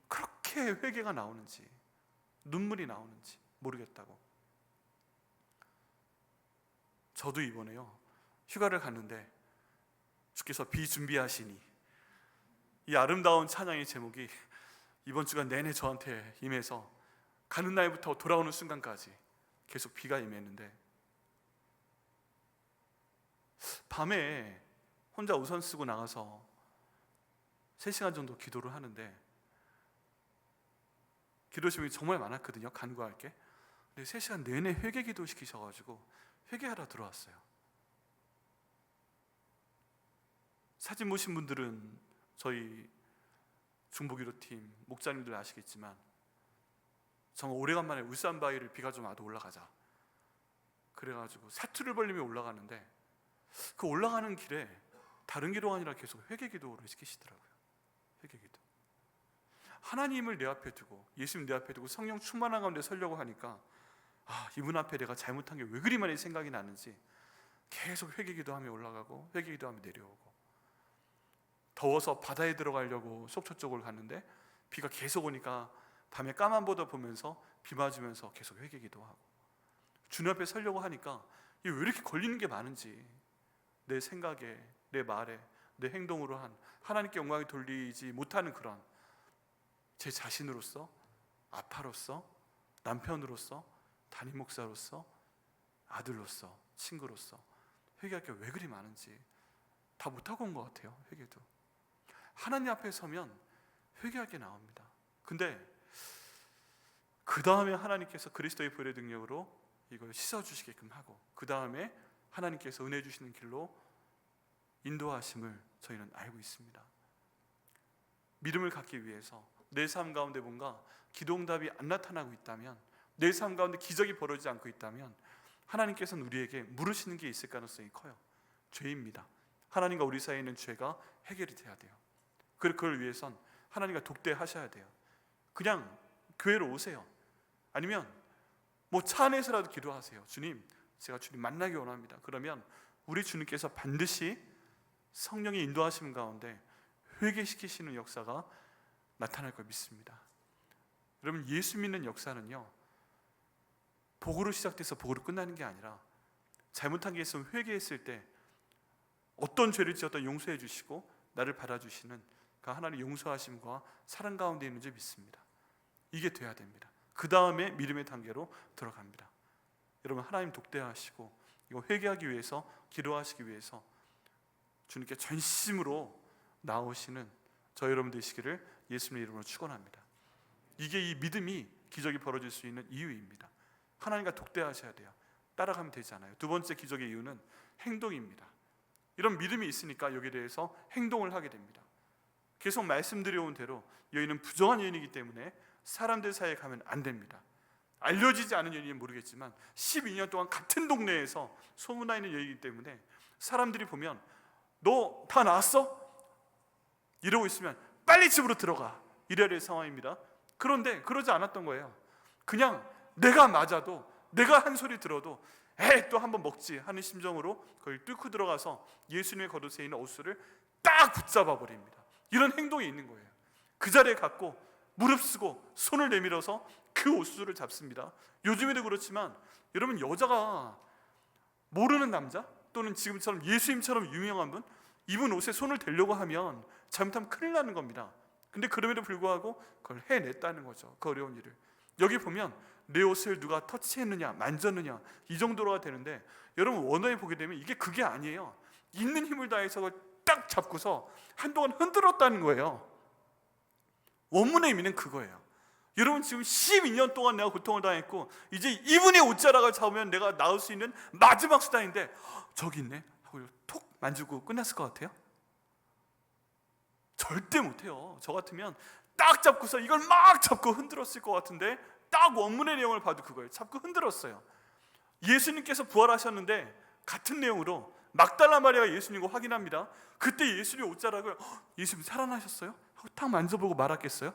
그렇게 회개가 나오는지, 눈물이 나오는지 모르겠다고. 저도 이번에요, 휴가를 갔는데 주께서 비준비하시니, 이 아름다운 찬양의 제목이 이번 주간 내내 저한테 임해서 가는 날부터 돌아오는 순간까지 계속 비가 임했는데, 밤에 혼자 우선 쓰고 나가서 3시간 정도 기도를 하는데 기도 제목이 정말 많았거든요, 간구할 게. 근데 3시간 내내 회개 기도 시키셔가지고 회개하러 들어왔어요. 사진 보신 분들은 저희 중보기도팀 목사님들 아시겠지만 정말 오래간만에 울산바위를 비가 좀 와도 올라가자 그래가지고 사투를 벌리며 올라가는데, 그 올라가는 길에 다른 기도가 아니라 계속 회개 기도를 시키시더라고요. 회개 기도. 하나님을 내 앞에 두고, 예수님 내 앞에 두고 성령 충만한 가운데 서려고 하니까 이분 앞에 내가 잘못한 게 왜 그리 많이 생각이 나는지 계속 회개 기도하며 올라가고 회개 기도하며 내려오고, 더워서 바다에 들어가려고 속초 쪽을 갔는데 비가 계속 오니까 밤에 까만 보다 보면서 비 맞으면서 계속 회개 기도하고, 주님 앞에 서려고 하니까 왜 이렇게 걸리는 게 많은지, 내 생각에, 내 말에, 내 행동으로 하나님께 영광을 돌리지 못하는 그런 제 자신으로서, 아빠로서, 남편으로서, 담임 목사로서, 아들로서, 친구로서 회개할 게 왜 그리 많은지 다 못하고 온 것 같아요. 회개도 하나님 앞에 서면 회개할 게 나옵니다. 근데 그 다음에 하나님께서 그리스도의 보혈의 능력으로 이걸 씻어주시게끔 하고, 그 다음에 하나님께서 은혜 주시는 길로 인도하심을 저희는 알고 있습니다. 믿음을 갖기 위해서 내 삶 가운데 뭔가 기도응답이 안 나타나고 있다면, 내 삶 가운데 기적이 벌어지지 않고 있다면 하나님께서는 우리에게 물으시는 게 있을 가능성이 커요. 죄입니다. 하나님과 우리 사이에 있는 죄가 해결이 돼야 돼요. 그걸 위해선 하나님과 독대하셔야 돼요. 그냥 교회로 오세요. 아니면 뭐 차 안에서라도 기도하세요. 주님, 제가 주님 만나기 원합니다. 그러면 우리 주님께서 반드시 성령의 인도하심 가운데 회개시키시는 역사가 나타날 걸 믿습니다. 여러분, 예수 믿는 역사는요, 복으로 시작돼서 복으로 끝나는 게 아니라 잘못한 게 있으면 회개했을 때 어떤 죄를 지었던 용서해 주시고 나를 받아주시는 그 하나님의 용서하심과 사랑 가운데 있는 줄 믿습니다. 이게 돼야 됩니다. 그 다음에 믿음의 단계로 들어갑니다. 여러분, 하나님 독대하시고 이거 회개하기 위해서, 기도하시기 위해서 주님께 전심으로 나오시는 저 여러분 되시기를 예수님의 이름으로 축원합니다. 이게 이 믿음이 기적이 벌어질 수 있는 이유입니다. 하나님과 독대하셔야 돼요. 따라가면 되지 않아요. 두 번째 기적의 이유는 행동입니다. 이런 믿음이 있으니까 여기에 대해서 행동을 하게 됩니다. 계속 말씀드려온 대로 여인은 부정한 여인이기 때문에 사람들 사이에 가면 안 됩니다. 알려지지 않은 여인이면 모르겠지만 12년 동안 같은 동네에서 소문나 있는 여인이기 때문에 사람들이 보면 너 다 나았어? 이러고 있으면 빨리 집으로 들어가, 이래야 될 상황입니다. 그런데 그러지 않았던 거예요. 그냥 내가 맞아도, 내가 한 소리 들어도 또 한번 먹지 하는 심정으로 그걸 뚫고 들어가서 예수님의 겉옷에 있는 옷을 딱 붙잡아 버립니다. 이런 행동이 있는 거예요. 그 자리에 갖고 무릅쓰고 손을 내밀어서 그 옷수를 잡습니다. 요즘에도 그렇지만 여러분, 여자가 모르는 남자 또는 지금처럼 예수님처럼 유명한 분, 이분 옷에 손을 대려고 하면 잘못하면 큰일 나는 겁니다. 근데 그럼에도 불구하고 그걸 해냈다는 거죠. 그 어려운 일을. 여기 보면 내 옷을 누가 터치했느냐, 만졌느냐, 이 정도로가 되는데, 여러분 원어에 보게 되면 이게 그게 아니에요. 있는 힘을 다해서 그걸 딱 잡고서 한동안 흔들었다는 거예요. 원문의 의미는 그거예요. 여러분, 지금 12년 동안 내가 고통을 당했고 이제 이분의 옷자락을 잡으면 내가 나을 수 있는 마지막 수단인데 저기 있네 하고 톡 만지고 끝났을 것 같아요? 절대 못해요. 저 같으면 딱 잡고서 이걸 막 잡고 흔들었을 것 같은데, 딱 원문의 내용을 봐도 그거예요. 잡고 흔들었어요. 예수님께서 부활하셨는데 같은 내용으로 막달라 마리아가 예수님과 확인합니다. 그때 예수님 옷자락을 예수님 살아나셨어요? 하고 딱 만져보고 말았겠어요?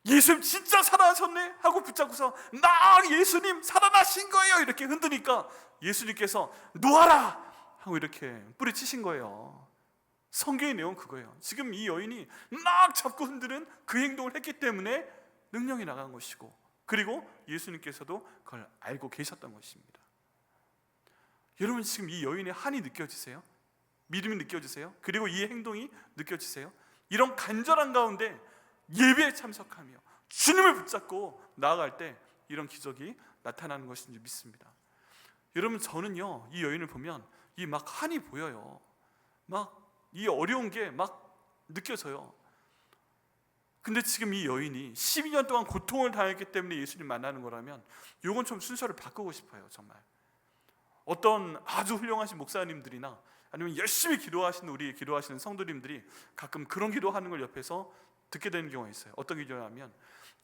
예수님 진짜 살아나셨네 하고 붙잡고서 막 예수님 살아나신 거예요 이렇게 흔드니까 예수님께서 놓아라 하고 이렇게 뿌리치신 거예요. 성경의 내용은 그거예요. 지금 이 여인이 막 잡고 흔드는 그 행동을 했기 때문에 능력이 나간 것이고, 그리고 예수님께서도 그걸 알고 계셨던 것입니다. 여러분, 지금 이 여인의 한이 느껴지세요? 믿음이 느껴지세요? 그리고 이 행동이 느껴지세요? 이런 간절한 가운데 예배에 참석하며 주님을 붙잡고 나아갈 때 이런 기적이 나타나는 것인지 믿습니다. 여러분, 저는요 이 여인을 보면 이 막 한이 보여요. 막 이 어려운 게 막 느껴져요. 근데 지금 이 여인이 12년 동안 고통을 당했기 때문에 예수님 만나는 거라면 이건 좀 순서를 바꾸고 싶어요. 정말 어떤 아주 훌륭하신 목사님들이나 아니면 열심히 기도하시는 우리 기도하시는 성도님들이 가끔 그런 기도하는 걸 옆에서 듣게 되는 경우가 있어요. 어떤 기도냐면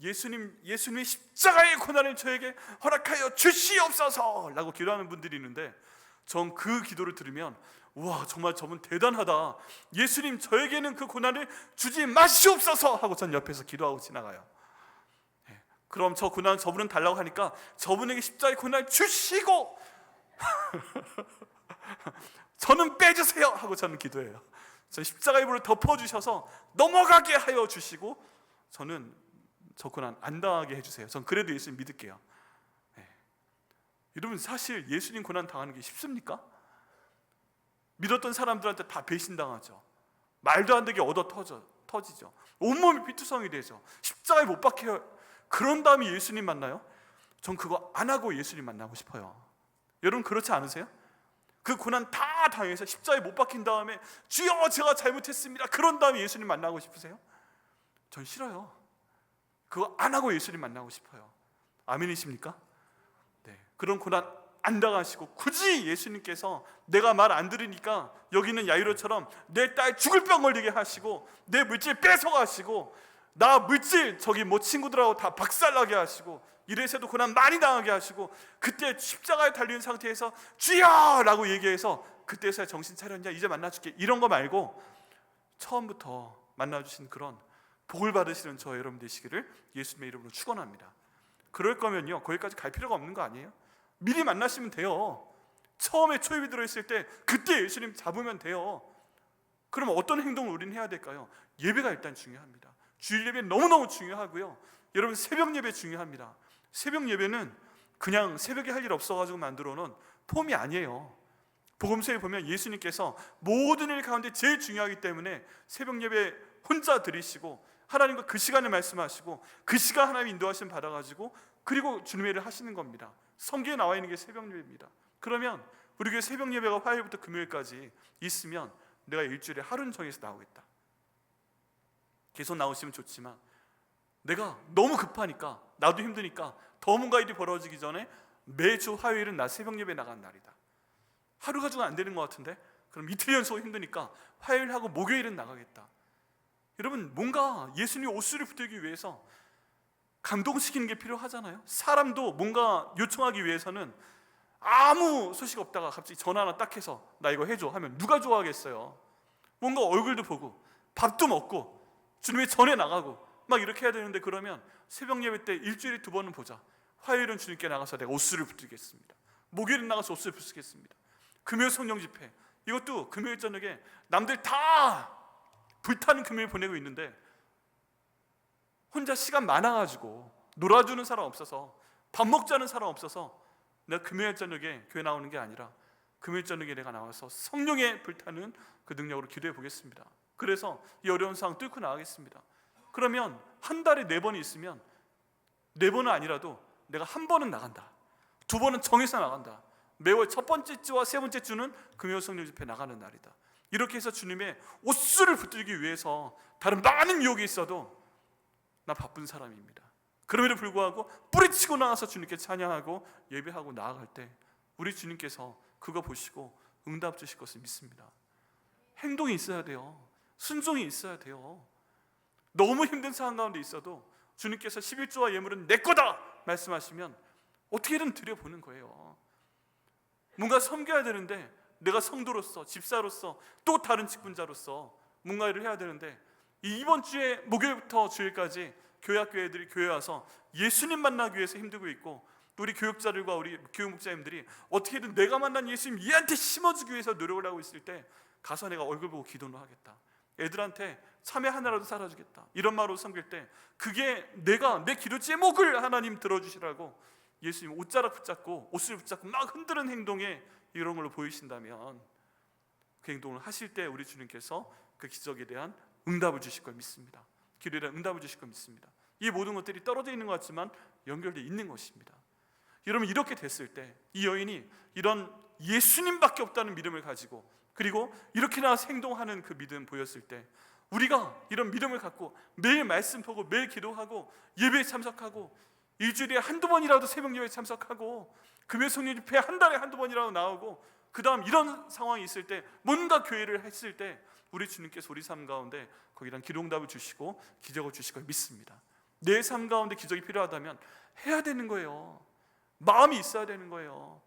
예수님의 십자가의 고난을 저에게 허락하여 주시옵소서 라고 기도하는 분들이 있는데, 전 그 기도를 들으면 우와, 정말 저분 대단하다. 예수님 저에게는 그 고난을 주지 마시옵소서 하고 전 옆에서 기도하고 지나가요. 그럼 저 고난 저분은 달라고 하니까 저분에게 십자가의 고난을 주시고 저는 빼주세요 하고 저는 기도해요. 저 십자가의 불을 덮어주셔서 넘어가게 하여 주시고 저는 저 고난 안 당하게 해주세요. 전 그래도 예수님 믿을게요. 여러분, 사실 예수님 고난 당하는 게 쉽습니까? 믿었던 사람들한테 다 배신당하죠. 말도 안 되게 얻어 터지죠. 온몸이 피투성이 되죠. 십자가에 못 박혀요. 그런 다음에 예수님 만나요? 전 그거 안 하고 예수님 만나고 싶어요. 여러분, 그렇지 않으세요? 그 고난 다 당해서 십자가에 못 박힌 다음에 주여 제가 잘못했습니다 그런 다음에 예수님 만나고 싶으세요? 전 싫어요. 그거 안 하고 예수님 만나고 싶어요. 아멘이십니까? 네, 그런 고난 안 당하시고 굳이 예수님께서 내가 말 안 들으니까 여기는 야이로처럼 내 딸 죽을 병 걸리게 하시고 내 물질 뺏어가시고 나 물질 저기 뭐 친구들하고 다 박살나게 하시고 이래서도 고난 많이 당하게 하시고 그때 십자가에 달린 상태에서 주여! 라고 얘기해서 그때서야 정신 차렸냐 이제 만나줄게 이런 거 말고 처음부터 만나주신 그런 복을 받으시는 저 여러분 되시기를 예수님의 이름으로 축원합니다. 그럴 거면요 거기까지 갈 필요가 없는 거 아니에요? 미리 만나시면 돼요. 처음에 초입이 들어있을 때 그때 예수님 잡으면 돼요. 그럼 어떤 행동을 우리는 해야 될까요? 예배가 일단 중요합니다. 주일 예배 너무너무 중요하고요. 여러분, 새벽 예배 중요합니다. 새벽 예배는 그냥 새벽에 할 일 없어가지고 만들어 놓은 폼이 아니에요. 복음서에 보면 예수님께서 모든 일 가운데 제일 중요하기 때문에 새벽 예배 혼자 드리시고 하나님과 그 시간에 말씀하시고 그 시간 하나님 인도하심 받아가지고 그리고 주님의 일을 하시는 겁니다. 성경에 나와 있는 게 새벽 예배입니다. 그러면 우리 교회 새벽 예배가 화요일부터 금요일까지 있으면 내가 일주일에 하루는 정해서 나오겠다. 계속 나오시면 좋지만 내가 너무 급하니까 나도 힘드니까 더 뭔가 일이 벌어지기 전에 매주 화요일은 나 새벽 예배 나간 날이다. 하루 가지고는 안 되는 것 같은데 그럼 이틀 연속 힘드니까 화요일하고 목요일은 나가겠다. 여러분, 뭔가 예수님 옷수를 붙들기 위해서 감동시키는 게 필요하잖아요. 사람도 뭔가 요청하기 위해서는 아무 소식 없다가 갑자기 전화 하나 딱 해서 나 이거 해줘 하면 누가 좋아하겠어요. 뭔가 얼굴도 보고 밥도 먹고 주님의 전에 나가고 막 이렇게 해야 되는데, 그러면 새벽 예배 때 일주일에 2번은 보자. 화요일은 주님께 나가서 내가 옷수를 붙들겠습니다. 목요일은 나가서 옷수를 붙들겠습니다. 금요일 성령 집회, 이것도 금요일 저녁에 남들 다 불타는 금요일 보내고 있는데 혼자 시간 많아가지고 놀아주는 사람 없어서 밥 먹자는 사람 없어서 내가 금요일 저녁에 교회 나오는 게 아니라 금요일 저녁에 내가 나와서 성령에 불타는 그 능력으로 기도해 보겠습니다. 그래서 이 어려운 상황 뚫고 나가겠습니다. 그러면 한 달에 4번이 있으면 4번은 아니라도 내가 1번은 나간다, 2번은 정해서 나간다. 매월 첫 번째 주와 세 번째 주는 금요 성령 집회 나가는 날이다. 이렇게 해서 주님의 옷수를 붙들기 위해서 다른 많은 유혹이 있어도 나 바쁜 사람입니다. 그럼에도 불구하고 뿌리치고 나와서 주님께 찬양하고 예배하고 나아갈 때 우리 주님께서 그거 보시고 응답 주실 것을 믿습니다. 행동이 있어야 돼요. 순종이 있어야 돼요. 너무 힘든 상황 가운데 있어도 주님께서 11조와 예물은 내 거다 말씀하시면 어떻게든 드려보는 거예요. 뭔가 섬겨야 되는데 내가 성도로서, 집사로서, 또 다른 직분자로서 뭔가 일을 해야 되는데 이번 주에 목요일부터 주일까지 교회학교 애들이 교회 와서 예수님 만나기 위해서 힘들고 있고, 우리 교육자들과 우리 교육 목사님들이 어떻게든 내가 만난 예수님 얘한테 심어주기 위해서 노력을 하고 있을 때 가서 내가 얼굴 보고 기도는 하겠다, 애들한테 참외 하나라도 사라주겠다, 이런 말로 섬길 때 그게 내가 내 기도 제목을 하나님 들어주시라고 예수님 옷자락 붙잡고 옷을 붙잡고 막 흔드는 행동에 이런 걸로 보이신다면 그 행동을 하실 때 우리 주님께서 그 기적에 대한 응답을 주실 걸 믿습니다. 기도에 대한 응답을 주실 걸 믿습니다. 이 모든 것들이 떨어져 있는 것 같지만 연결되어 있는 것입니다. 여러분, 이렇게 됐을 때 이 여인이 이런 예수님밖에 없다는 믿음을 가지고, 그리고 이렇게 나와서 행동하는 그 믿음 보였을 때 우리가 이런 믿음을 갖고 매일 말씀 보고 매일 기도하고 예배에 참석하고 일주일에 한두 번이라도 새벽 예배에 참석하고 금요 성령 집회 한 달에 한두 번이라도 나오고, 그 다음 이런 상황이 있을 때 뭔가 교회를 했을 때 우리 주님께서 우리 삶 가운데 거기란 기도응답을 주시고 기적을 주실 걸 믿습니다. 내 삶 가운데 기적이 필요하다면 해야 되는 거예요. 마음이 있어야 되는 거예요.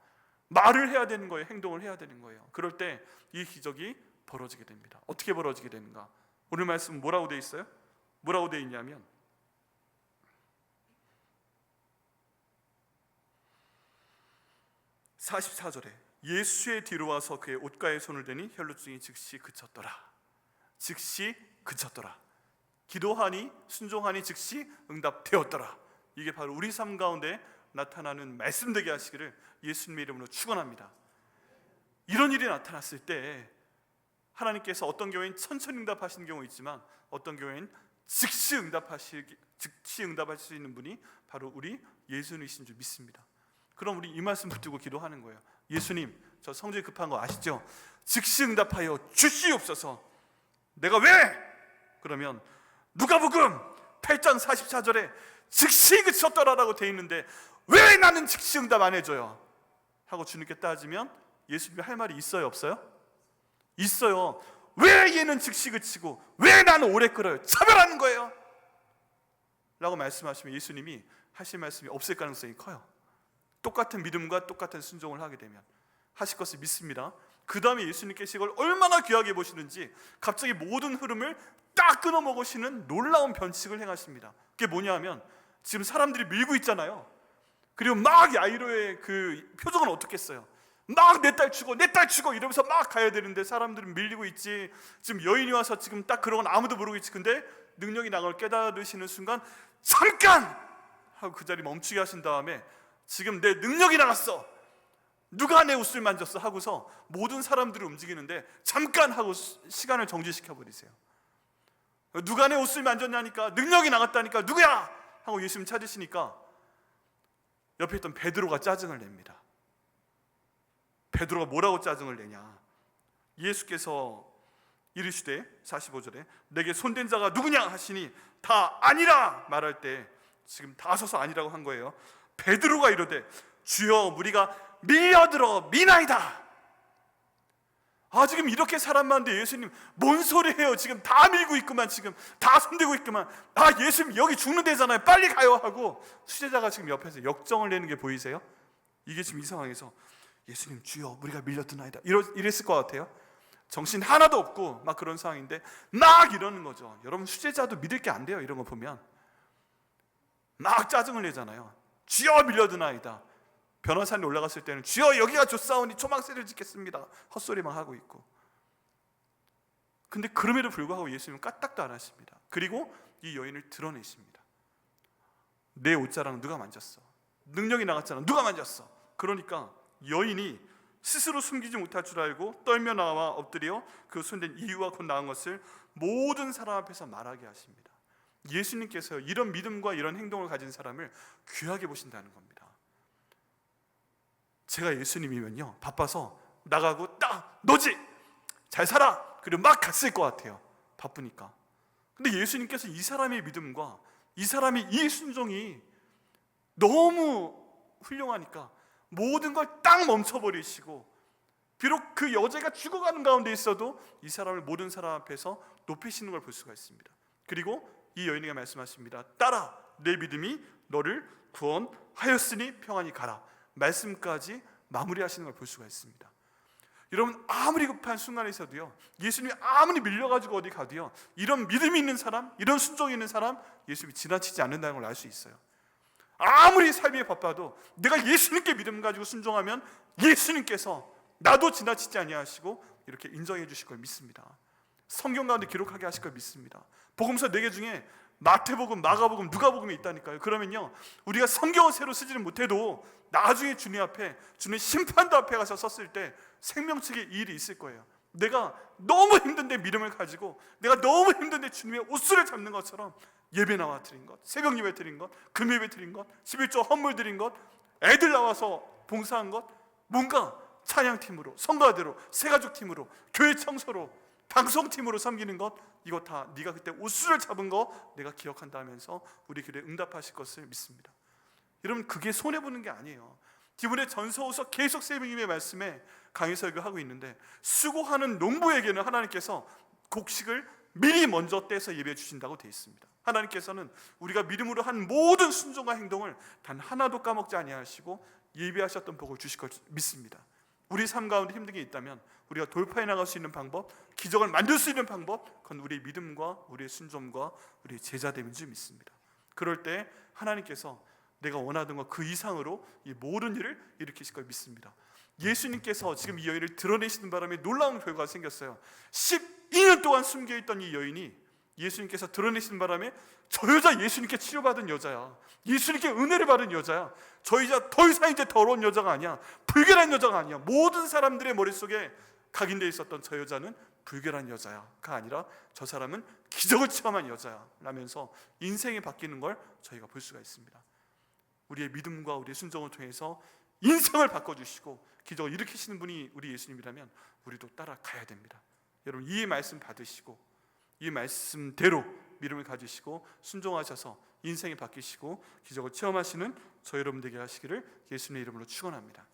말을 해야 되는 거예요. 행동을 해야 되는 거예요. 그럴 때 이 기적이 벌어지게 됩니다. 어떻게 벌어지게 되는가? 오늘 말씀 뭐라고 되어 있어요? 뭐라고 되어 있냐면 44절에 예수의 뒤로 와서 그의 옷가에 손을 대니 혈루증이 즉시 그쳤더라. 즉시 그쳤더라. 기도하니 순종하니 즉시 응답되었더라. 이게 바로 우리 삶 가운데 나타나는 말씀되게 하시기를 예수님의 이름으로 축원합니다. 이런 일이 나타났을 때 하나님께서 어떤 경우에는 천천히 응답하시는 경우 있지만 어떤 경우에는 즉시 응답하실 수 있는 분이 바로 우리 예수님이신 줄 믿습니다. 그럼 우리 이 말씀 붙들고 기도하는 거예요. 예수님, 저 성질 급한 거 아시죠? 즉시 응답하여 주시옵소서. 내가 왜? 그러면 누가복음 8장 44절에 즉시 그쳤더라라고 돼 있는데 왜 나는 즉시 응답 안 해줘요? 하고 주님께 따지면 예수님이 할 말이 있어요, 없어요? 있어요. 왜 얘는 즉시 그치고 왜 나는 오래 끌어요? 차별하는 거예요 라고 말씀하시면 예수님이 하실 말씀이 없을 가능성이 커요. 똑같은 믿음과 똑같은 순종을 하게 되면 하실 것을 믿습니다. 그 다음에 예수님께서 이걸 얼마나 귀하게 보시는지 갑자기 모든 흐름을 딱 끊어 먹으시는 놀라운 변칙을 행하십니다. 그게 뭐냐 하면 지금 사람들이 밀고 있잖아요. 그리고 막 야이로의 그 표정은 어떻겠어요? 막 내 딸 죽어 내 딸 죽어 이러면서 막 가야 되는데 사람들은 밀리고 있지. 지금 여인이 와서 지금 딱 그러고는 아무도 모르고 있지. 근데 능력이 나간 걸 깨달으시는 순간 잠깐! 하고 그 자리 멈추게 하신 다음에 지금 내 능력이 나갔어, 누가 내 옷을 만졌어 하고서 모든 사람들이 움직이는데 잠깐 하고 시간을 정지시켜 버리세요. 누가 내 옷을 만졌냐니까, 능력이 나갔다니까, 누구야? 하고 예수님 찾으시니까 옆에 있던 베드로가 짜증을 냅니다. 베드로가 뭐라고 짜증을 내냐? 예수께서 이르시되 45절에 내게 손댄 자가 누구냐 하시니 다 아니라 말할 때 지금 다 서서 아니라고 한 거예요. 베드로가 이르되 주여 우리가 밀려들어 미나이다. 지금 이렇게 사람 많은데 예수님 뭔 소리 해요? 지금 다 밀고 있구만, 지금 다 손대고 있구만. 예수님 여기 죽는 데잖아요, 빨리 가요 하고 수제자가 지금 옆에서 역정을 내는 게 보이세요? 이게 지금 이 상황에서 예수님 주여 우리가 밀려드나이다 이랬을 것 같아요. 정신 하나도 없고 막 그런 상황인데 막 이러는 거죠. 여러분, 수제자도 믿을 게 안 돼요. 이런 거 보면 막 짜증을 내잖아요. 주여 밀려드나이다. 변호사님 올라갔을 때는 주여 여기가 좋사오니 초막새를 짓겠습니다 헛소리만 하고 있고. 근데 그럼에도 불구하고 예수님은 까딱도 안 하십니다. 그리고 이 여인을 드러내십니다. 내 옷자락은 누가 만졌어? 능력이 나갔잖아, 누가 만졌어? 그러니까 여인이 스스로 숨기지 못할 줄 알고 떨며 나와 엎드려 그 손댄 이유와 곧 나은 것을 모든 사람 앞에서 말하게 하십니다. 예수님께서 이런 믿음과 이런 행동을 가진 사람을 귀하게 보신다는 겁니다. 제가 예수님이면요 바빠서 나가고 딱 너지 잘 살아 그리고 막 갔을 것 같아요. 바쁘니까. 근데 예수님께서 이 사람의 믿음과 이 사람의 이 순종이 너무 훌륭하니까 모든 걸 딱 멈춰버리시고, 비록 그 여자가 죽어가는 가운데 있어도 이 사람을 모든 사람 앞에서 높이시는 걸 볼 수가 있습니다. 그리고 이 여인에게 말씀하십니다. 딸아, 내 믿음이 너를 구원하였으니 평안히 가라. 말씀까지 마무리하시는 걸 볼 수가 있습니다. 여러분, 아무리 급한 순간에서도요, 예수님이 아무리 밀려가지고 어디 가도요, 이런 믿음이 있는 사람, 이런 순종이 있는 사람, 예수님이 지나치지 않는다는 걸 알 수 있어요. 아무리 삶이 바빠도 내가 예수님께 믿음 가지고 순종하면 예수님께서 나도 지나치지 아니하시고 이렇게 인정해 주실 걸 믿습니다. 성경 가운데 기록하게 하실 걸 믿습니다. 복음서 4개 중에 마태복음, 마가복음, 누가복음이 있다니까요. 그러면요, 우리가 성경을 새로 쓰지는 못해도 나중에 주님 앞에, 주님 심판도 앞에 가서 섰을 때 생명책의 이 일이 있을 거예요. 내가 너무 힘든데 믿음을 가지고, 내가 너무 힘든데 주님의 옷수를 잡는 것처럼 예배 나와 드린 것, 새벽 예배 드린 것, 금 예배 드린 것, 11조 헌물 드린 것, 애들 나와서 봉사한 것, 뭔가 찬양팀으로, 성가대로, 새가족팀으로, 교회 청소로, 방송팀으로 섬기는 것, 이거 다 네가 그때 옷수를 잡은 거 내가 기억한다 하면서 우리 길에 응답하실 것을 믿습니다. 여러분, 그게 손해보는 게 아니에요. 이번에 전서후서 계속 세미님의 말씀에 강의 설교하고 있는데, 수고하는 농부에게는 하나님께서 곡식을 미리 먼저 떼서 예배해 주신다고 되어 있습니다. 하나님께서는 우리가 믿음으로 한 모든 순종과 행동을 단 하나도 까먹지 아니하시고 예비하셨던 복을 주실 걸 믿습니다. 우리 삶 가운데 힘든 게 있다면 우리가 돌파해 나갈 수 있는 방법, 기적을 만들 수 있는 방법, 그건 우리의 믿음과 우리의 순종과 우리의 제자됨인 줄 믿습니다. 그럴 때 하나님께서 내가 원하던 것 그 이상으로 이 모든 일을 일으키실 걸 믿습니다. 예수님께서 지금 이 여인을 드러내시는 바람에 놀라운 결과가 생겼어요. 12년 동안 숨겨있던 이 여인이 예수님께서 드러내시는 바람에 저 여자 예수님께 치료받은 여자야, 예수님께 은혜를 받은 여자야, 저 여자 더 이상 이제 더러운 여자가 아니야, 불결한 여자가 아니야. 모든 사람들의 머릿속에 각인되어 있었던 저 여자는 불결한 여자야가 아니라 저 사람은 기적을 체험한 여자야 라면서 인생이 바뀌는 걸 저희가 볼 수가 있습니다. 우리의 믿음과 우리의 순종을 통해서 인생을 바꿔주시고 기적을 일으키시는 분이 우리 예수님이라면 우리도 따라가야 됩니다. 여러분, 이 말씀 받으시고 이 말씀대로 믿음을 가지시고 순종하셔서 인생이 바뀌시고 기적을 체험하시는 저 여러분 되게 하시기를 예수님의 이름으로 축원합니다.